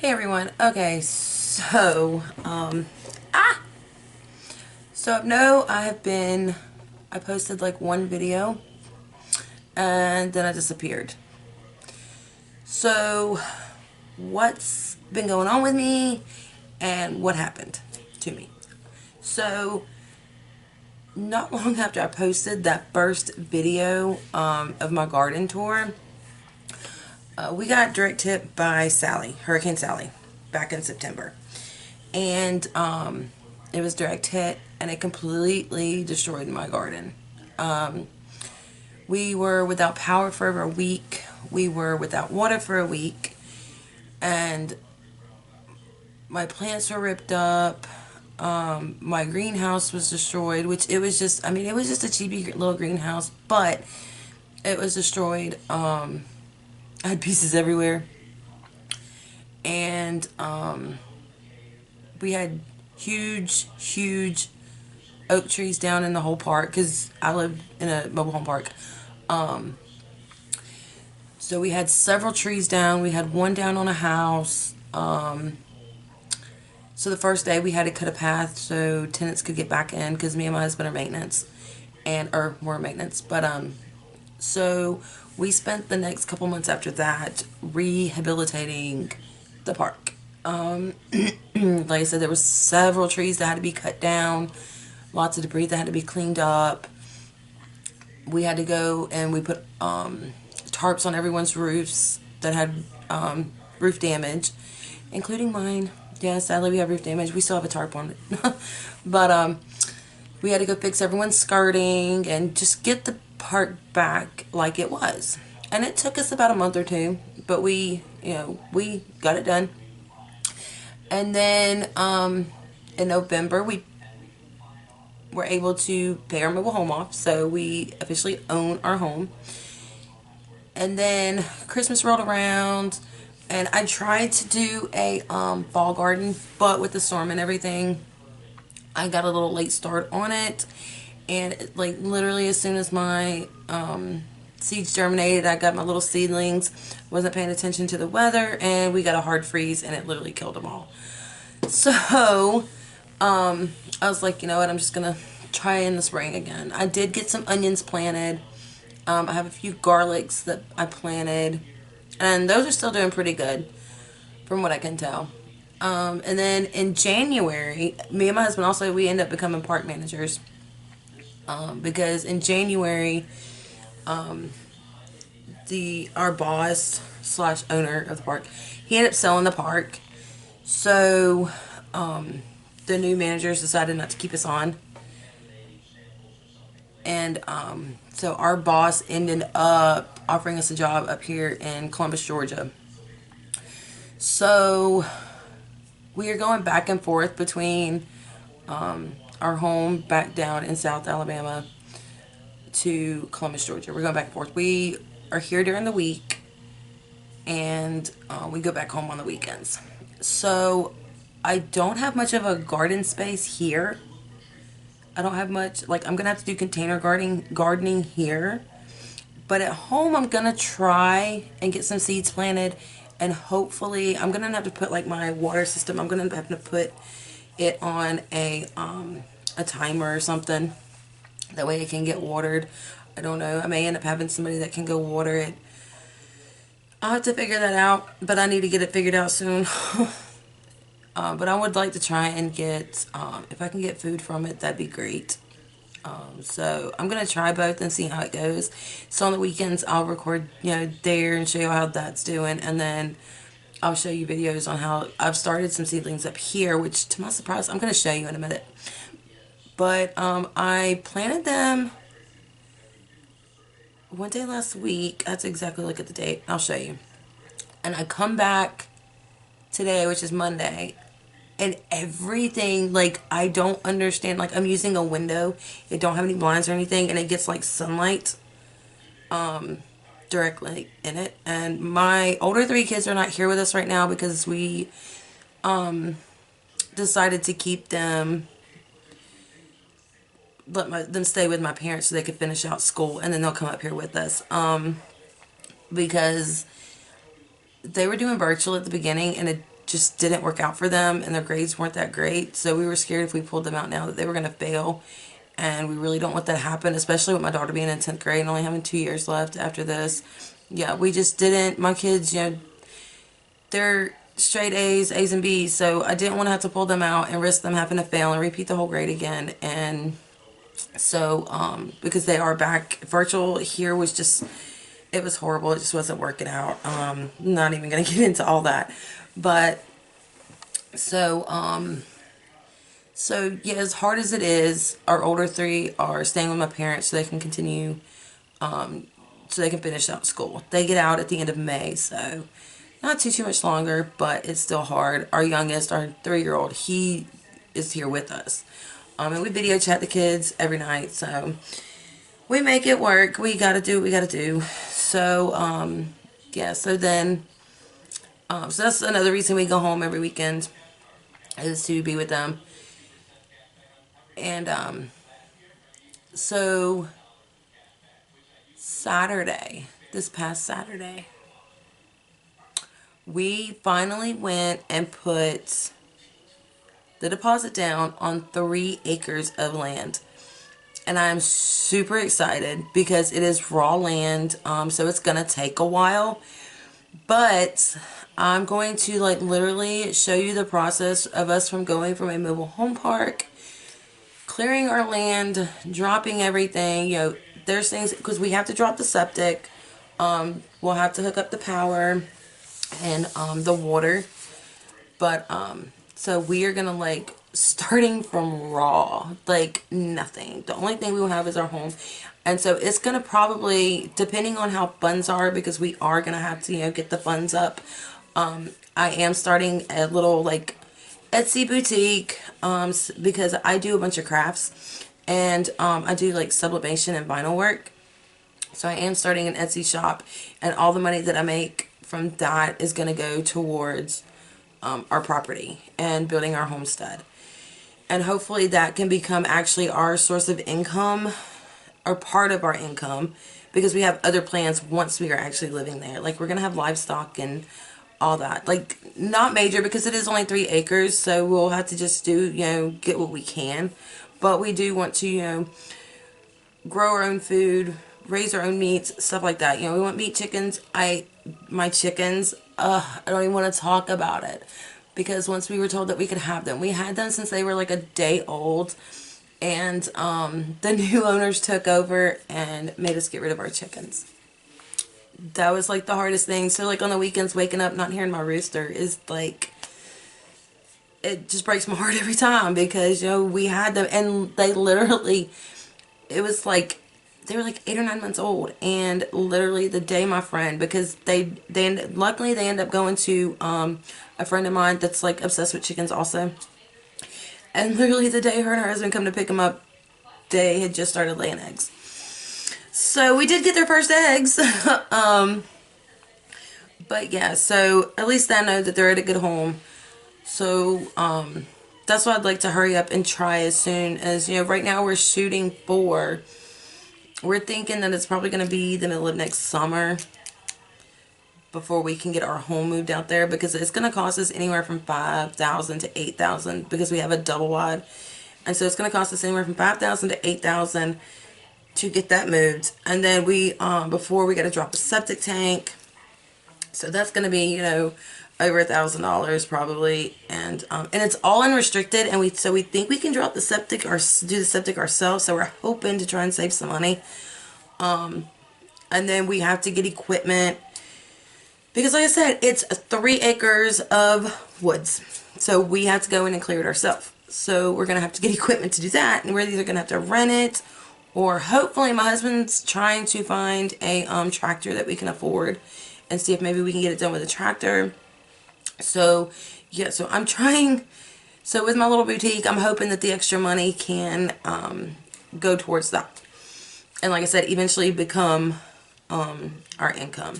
Hey everyone. Okay, so no, I posted like one video and then I disappeared. So what's been going on with me and what happened to me? So not long after I posted that first video of my garden tour, we got direct hit by Hurricane Sally, back in September. And it was direct hit and it completely destroyed my garden. We were without power for over a week. We were without water for a week. And my plants were ripped up. My greenhouse was destroyed, which it was just, it was just a cheapy little greenhouse, but it was destroyed. I had pieces everywhere. And we had huge oak trees down in the whole park because I live in a mobile home park. So we had several trees down. We had one down on a house. So the first day we had to cut a path so tenants could get back in because me and my husband are maintenance or more maintenance. But so we spent the next couple months after that rehabilitating the park. Like I said, there were several trees that had to be cut down, lots of debris that had to be cleaned up. We had to go and we put tarps on everyone's roofs that had roof damage, including mine. Yeah, sadly we have roof damage. We still have a tarp on it. But we had to go fix everyone's skirting and just get the park back like it was. And it took us about a month or two, but we got it done. And then in November, we were able to pay our mobile home off. So we officially own our home. And then Christmas rolled around. And I tried to do a fall garden. But with the storm and everything, I got a little late start on it. And like literally as soon as my seeds germinated, I got my little seedlings. Wasn't paying attention to the weather. And we got a hard freeze. And it literally killed them all. So, I was like, you know what, I'm just going to try in the spring again. I did get some onions planted. I have a few garlics that I planted. And those are still doing pretty good, from what I can tell. And then in January, me and my husband also, we ended up becoming park managers. Because in January, our boss / owner of the park, he ended up selling the park. So, the new managers decided not to keep us on. And, so our boss ended up offering us a job up here in Columbus, Georgia. So, we are going back and forth between, our home back down in South Alabama to Columbus, Georgia. We're going back and forth. We are here during the week, and we go back home on the weekends. So I don't have much of a garden space here. I don't have much, like I'm gonna have to do container gardening here. But at home I'm gonna try and get some seeds planted, and hopefully I'm gonna have to put like my water system, I'm gonna have to put it on a timer or something. That way it can get watered. I don't know. I may end up having somebody that can go water it. I'll have to figure that out, but I need to get it figured out soon. But I would like to try and get, if I can get food from it, that'd be great. So I'm going to try both and see how it goes. So on the weekends, I'll record, there and show you how that's doing. And then I'll show you videos on how I've started some seedlings up here, which to my surprise, I'm going to show you in a minute. But I planted them one day last week. That's exactly, look at the date. I'll show you. And I come back today, which is Monday, and everything, like, I don't understand. Like, I'm using a window. It don't have any blinds or anything, and it gets, like, sunlight directly in it. And my older 3 kids are not here with us right now because we decided to keep them, let them stay with my parents so they could finish out school, and then they'll come up here with us. Because they were doing virtual at the beginning, and it just didn't work out for them, and their grades weren't that great. So we were scared if we pulled them out now that they were going to fail. And we really don't want that to happen, especially with my daughter being in 10th grade and only having 2 years left after this. Yeah, we just didn't. My kids, they're straight A's and B's, so I didn't want to have to pull them out and risk them having to fail and repeat the whole grade again. And so, because they are back, virtual here was just, it was horrible. It just wasn't working out. Not even going to get into all that. But, so yeah, as hard as it is, our older three are staying with my parents so they can continue, so they can finish out school. They get out at the end of May, so not too much longer, but it's still hard. Our youngest, our 3-year-old, he is here with us. And we video chat the kids every night, so we make it work. We gotta do what we gotta do. So, yeah, so then, so that's another reason we go home every weekend, is to be with them. And, so Saturday, this past Saturday, we finally went and put the deposit down on 3 acres of land. And I'm super excited because it is raw land, so it's going to take a while. But I'm going to like literally show you the process of us from going from a mobile home park, clearing our land, dropping everything. There's things, because we have to drop the septic. We'll have to hook up the power and the water. But so we are gonna like starting from raw, like nothing. The only thing we will have is our home. And so it's gonna probably, depending on how funds are, because we are gonna have to get the funds up. I am starting a little like Etsy boutique, because I do a bunch of crafts, and I do like sublimation and vinyl work. So I am starting an Etsy shop, and all the money that I make from that is going to go towards our property and building our homestead. And hopefully that can become actually our source of income, or part of our income, because we have other plans once we are actually living there. Like, we're going to have livestock and all that. Like, not major, because it is only 3 acres, so we'll have to just do, get what we can. But we do want to, grow our own food, raise our own meats, stuff like that. We want meat chickens. My chickens, I don't even want to talk about it, because once we were told that we could have them, we had them since they were like a day old, and the new owners took over and made us get rid of our chickens. That was like the hardest thing. So like on the weekends, waking up not hearing my rooster is like, it just breaks my heart every time, because we had them, and they literally, it was like, they were like 8 or 9 months old, and literally the day my friend, because luckily they end up going to a friend of mine that's like obsessed with chickens also, and literally the day her and her husband come to pick them up, they had just started laying eggs. So we did get their first eggs. But yeah, so at least I know that they're at a good home. So that's why I'd like to hurry up and try as soon as, right now we're shooting for, we're thinking that it's probably going to be the middle of next summer before we can get our home moved out there, because it's going to cost us anywhere from $5,000 to $8,000, because we have a double wide. And so it's going to cost us anywhere from $5,000 to $8,000 to get that moved. And then we, before we got to drop a septic tank. So that's going to be, over $1,000 probably. And it's all unrestricted. And we think we can drop the septic or do the septic ourselves. So we're hoping to try and save some money. And then we have to get equipment, because like I said, it's 3 acres of woods. So we have to go in and clear it ourselves. So we're going to have to get equipment to do that. And we're either going to have to rent it, or hopefully my husband's trying to find a tractor that we can afford, and see if maybe we can get it done with a tractor. So yeah, so I'm trying. So with my little boutique, I'm hoping that the extra money can go towards that. And like I said, eventually become our income.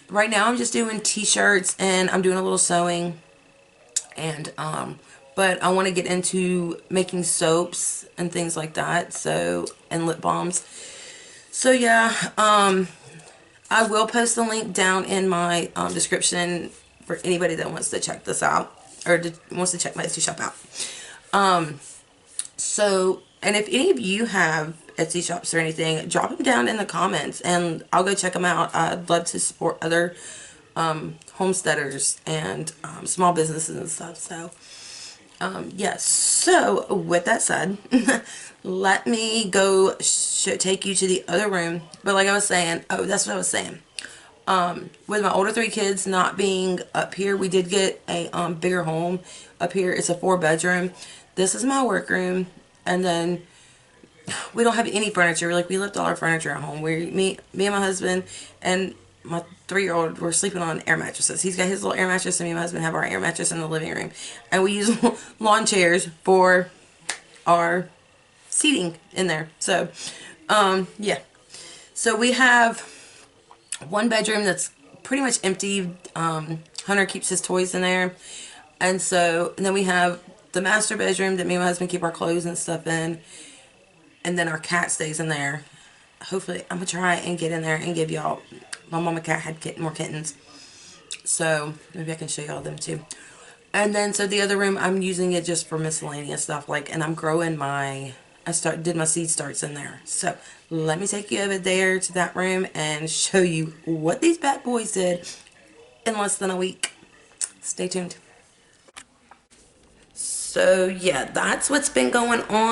Right now I'm just doing t-shirts, and I'm doing a little sewing. And but I want to get into making soaps and things like that, so, and lip balms. So yeah, I will post the link down in my description for anybody that wants to check this out, or wants to check my Etsy shop out. So, and if any of you have Etsy shops or anything, drop them down in the comments and I'll go check them out. I'd love to support other homesteaders and small businesses and stuff. So, yes. So, with that said, let me go take you to the other room. But like I was saying, oh, that's what I was saying. With my older 3 kids not being up here, we did get a bigger home up here. It's a 4-bedroom. This is my workroom, and then we don't have any furniture. Like, we left all our furniture at home. Me and my husband and my 3-year-old were sleeping on air mattresses. He's got his little air mattress, and me and my husband have our air mattress in the living room, and we use lawn chairs for our seating in there. So, yeah. So we have 1 bedroom that's pretty much empty. Hunter keeps his toys in there, and then we have the master bedroom that me and my husband keep our clothes and stuff in, and then our cat stays in there. Hopefully, I'm gonna try and get in there and give y'all. My mama cat had more kittens, so maybe I can show y'all them too. And then so the other room, I'm using it just for miscellaneous stuff, like, and I'm growing my. Did my seed starts in there. So let me take you over there to that room and show you what these bad boys did in less than a week. Stay tuned. So yeah, that's what's been going on.